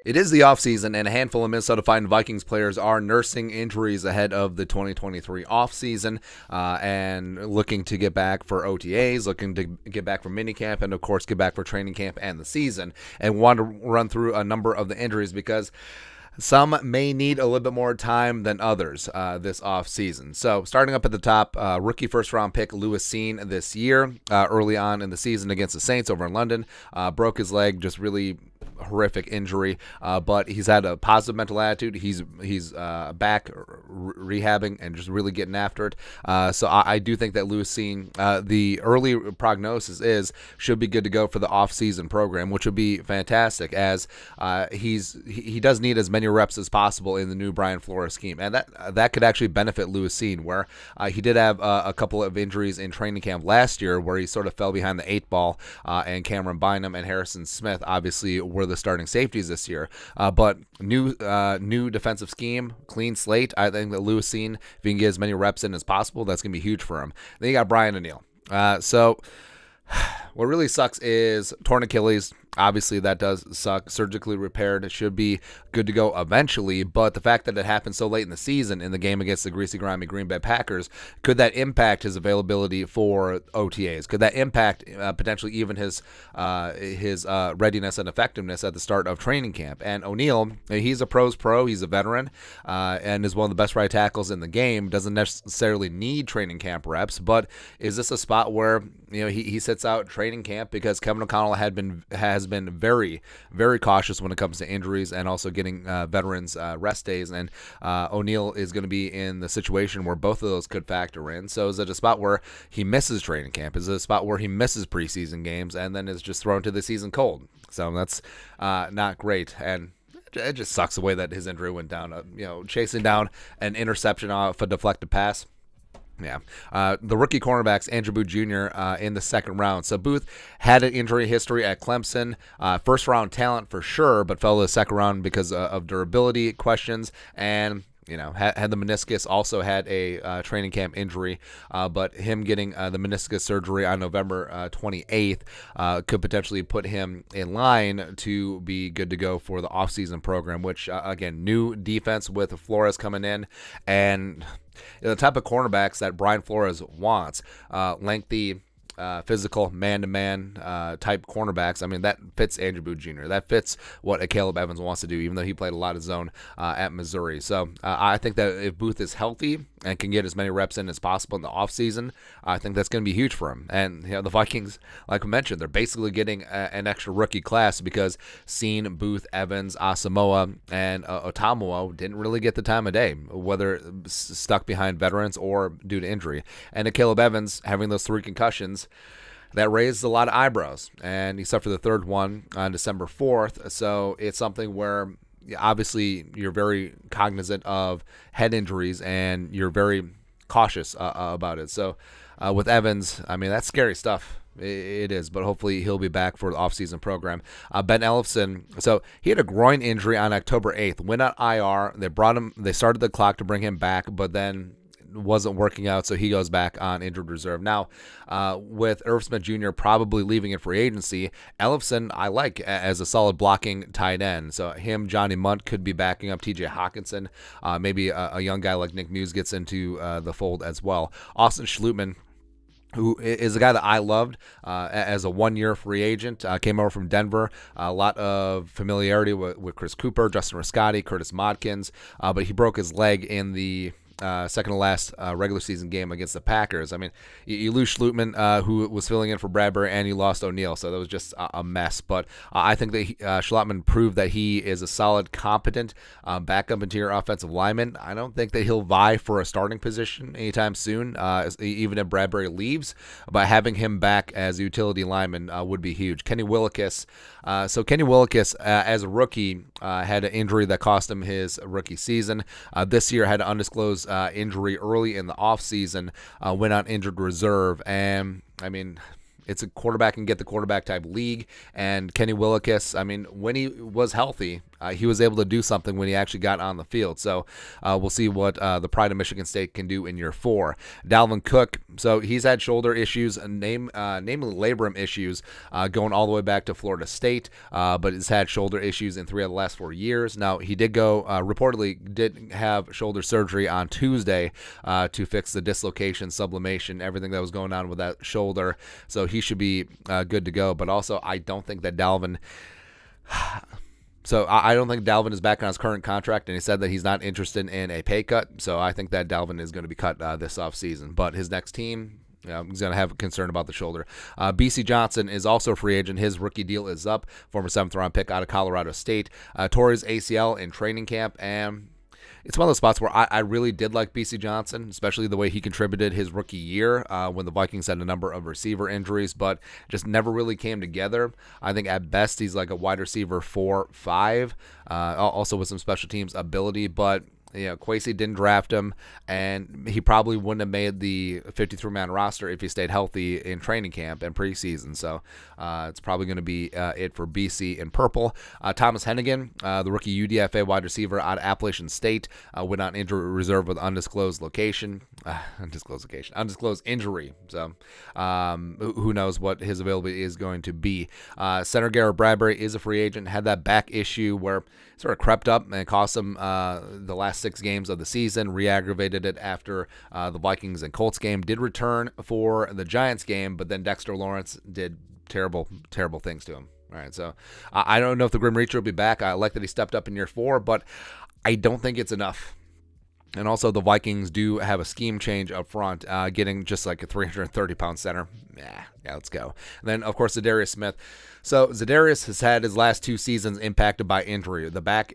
It is the offseason, and a handful of Minnesota Vikings players are nursing injuries ahead of the 2023 offseason and looking to get back for OTAs, looking to get back for minicamp, and, of course, get back for training camp and the season. And want to run through a number of the injuries because some may need a little bit more time than others this offseason. So starting up at the top, rookie first-round pick Lewis Cine this year, early on in the season against the Saints over in London, broke his leg, just really horrific injury, but he's had a positive mental attitude. He's back rehabbing and just really getting after it. So I do think that Lewis Cine, the early prognosis is should be good to go for the offseason program, which would be fantastic as he does need as many reps as possible in the new Brian Flores scheme, and that could actually benefit Lewis Cine, where he did have a couple of injuries in training camp last year where he sort of fell behind the 8 ball, and Cameron Bynum and Harrison Smith obviously were the starting safeties this year, but new defensive scheme, clean slate. I think that Lewis Cine, if he can get as many reps in as possible, that's going to be huge for him. Then you got Brian O'Neill. So what really sucks is torn Achilles. Obviously, that does suck. Surgically repaired. It should be good to go eventually, but the fact that it happened so late in the season in the game against the greasy, grimy Green Bay Packers, could that impact his availability for OTAs? Could that impact potentially even his readiness and effectiveness at the start of training camp? And O'Neill, he's a pro's pro. He's a veteran and is one of the best right tackles in the game. Doesn't necessarily need training camp reps, but is this a spot where he sits out training camp because Kevin O'Connell has been very, very cautious when it comes to injuries and also getting veterans rest days, and O'Neill is going to be in the situation where both of those could factor in. So is it a spot where he misses training camp? Is it a spot where he misses preseason games and then is just thrown to the season cold? So that's not great, and it just sucks the way that his injury went down. Chasing down an interception off a deflected pass. Yeah. The rookie cornerbacks, Andrew Booth Jr. In the second round. So Booth had an injury history at Clemson. First round talent for sure, but fell to the second round because of durability questions and had the meniscus, also had a training camp injury, but him getting the meniscus surgery on November 28th could potentially put him in line to be good to go for the offseason program, which, again, new defense with Flores coming in, and the type of cornerbacks that Brian Flores wants, lengthy, physical, man-to-man type cornerbacks. I mean, that fits Andrew Booth Jr. That fits what a Caleb Evans wants to do, even though he played a lot of zone at Missouri. So I think that if Booth is healthy and can get as many reps in as possible in the offseason, I think that's going to be huge for him. And the Vikings, like we mentioned, they're basically getting an extra rookie class because Cine, Booth, Evans, Asamoah, and Otamuo didn't really get the time of day, whether stuck behind veterans or due to injury. And Caleb Evans having those 3 concussions, that raised a lot of eyebrows, and he suffered the third one on December 4th. So it's something where obviously you're very cognizant of head injuries and you're very cautious about it. So with Evans, I mean, that's scary stuff. It is, but hopefully he'll be back for the offseason program. Ben Ellefson, so he had a groin injury on October 8th, went on IR. They started the clock to bring him back, but then wasn't working out, so he goes back on injured reserve. Now, with Irv Smith Jr. probably leaving in free agency, Ellefson I like as a solid blocking tight end. So him, Johnny Munt could be backing up TJ Hawkinson. Maybe a young guy like Nick Muse gets into the fold as well. Austin Schlutman, who is a guy that I loved as a one-year free agent, came over from Denver. A lot of familiarity with Chris Cooper, Justin Riscotti, Curtis Modkins, but he broke his leg in the second to last regular season game against the Packers. I mean, you lose Schlutman, who was filling in for Bradbury, and you lost O'Neill, so that was just a mess. But I think that Schlotman proved that he is a solid, competent backup interior offensive lineman. I don't think that he'll vie for a starting position anytime soon, even if Bradbury leaves. But having him back as a utility lineman would be huge. Kenny Willekes. So Kenny Willekes, as a rookie, had an injury that cost him his rookie season. This year had an undisclosed injury early in the offseason, went on injured reserve, and I mean, it's a quarterback and get the quarterback type league. And Kenny Willekes, I mean, when he was healthy, he was able to do something when he actually got on the field. So we'll see what the Pride of Michigan State can do in year 4. Dalvin Cook, so he's had shoulder issues, namely labrum issues, going all the way back to Florida State, but has had shoulder issues in 3 of the last 4 years. Now, he did go, reportedly did have shoulder surgery on Tuesday to fix the dislocation, sublimation, everything that was going on with that shoulder. So he should be good to go. But also, I don't think that Dalvin... So I don't think Dalvin is back on his current contract, and he said that he's not interested in a pay cut. So I think that Dalvin is going to be cut this offseason. But his next team, he's going to have a concern about the shoulder. BC Johnson is also a free agent. His rookie deal is up. Former 7th-round pick out of Colorado State. Tore his ACL in training camp, and it's one of those spots where I really did like BC Johnson, especially the way he contributed his rookie year when the Vikings had a number of receiver injuries, but just never really came together. I think at best he's like a wide receiver 4-5, also with some special teams ability, but Kwesi didn't draft him, and he probably wouldn't have made the 53-man roster if he stayed healthy in training camp and preseason. So it's probably going to be it for BC in purple. Thomas Hennigan, the rookie UDFA wide receiver out of Appalachian State, went on injury reserve with undisclosed injury. So who knows what his availability is going to be. Center Garrett Bradbury is a free agent, had that back issue where sort of crept up and cost him the last 6 games of the season, re-aggravated it after the Vikings and Colts game, did return for the Giants game, but then Dexter Lawrence did terrible things to him. All right, so I don't know if the Grim Reacher will be back. I like that he stepped up in year 4, but I don't think it's enough. And also the Vikings do have a scheme change up front, getting just like a 330-pound center. Yeah, let's go. And then, of course, Za'Darius Smith. So Za'Darius has had his last 2 seasons impacted by injury. The back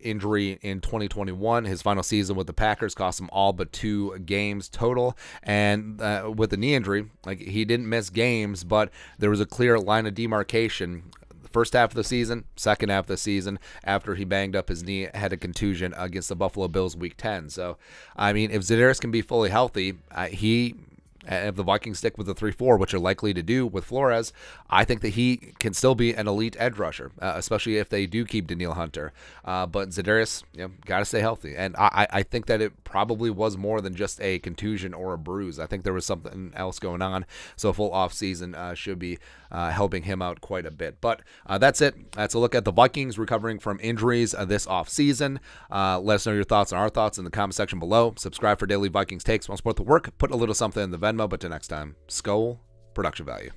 injury in 2021, his final season with the Packers, cost him all but 2 games total. And with the knee injury, like, he didn't miss games, but there was a clear line of demarcation. First half of the season, second half of the season, after he banged up his knee, had a contusion against the Buffalo Bills Week 10. So, I mean, if Za'Darius can be fully healthy, if the Vikings stick with the 3-4, which are likely to do with Flores, I think that he can still be an elite edge rusher, especially if they do keep Danielle Hunter. But Za'Darius, got to stay healthy. And I think that it probably was more than just a contusion or a bruise. I think there was something else going on. So a full offseason should be helping him out quite a bit. But that's it. That's a look at the Vikings recovering from injuries this offseason. Let us know your thoughts and our thoughts in the comment section below. Subscribe for daily Vikings takes. Want to support the work? Put a little something in the Venmo. But till next time, Skull Production Value.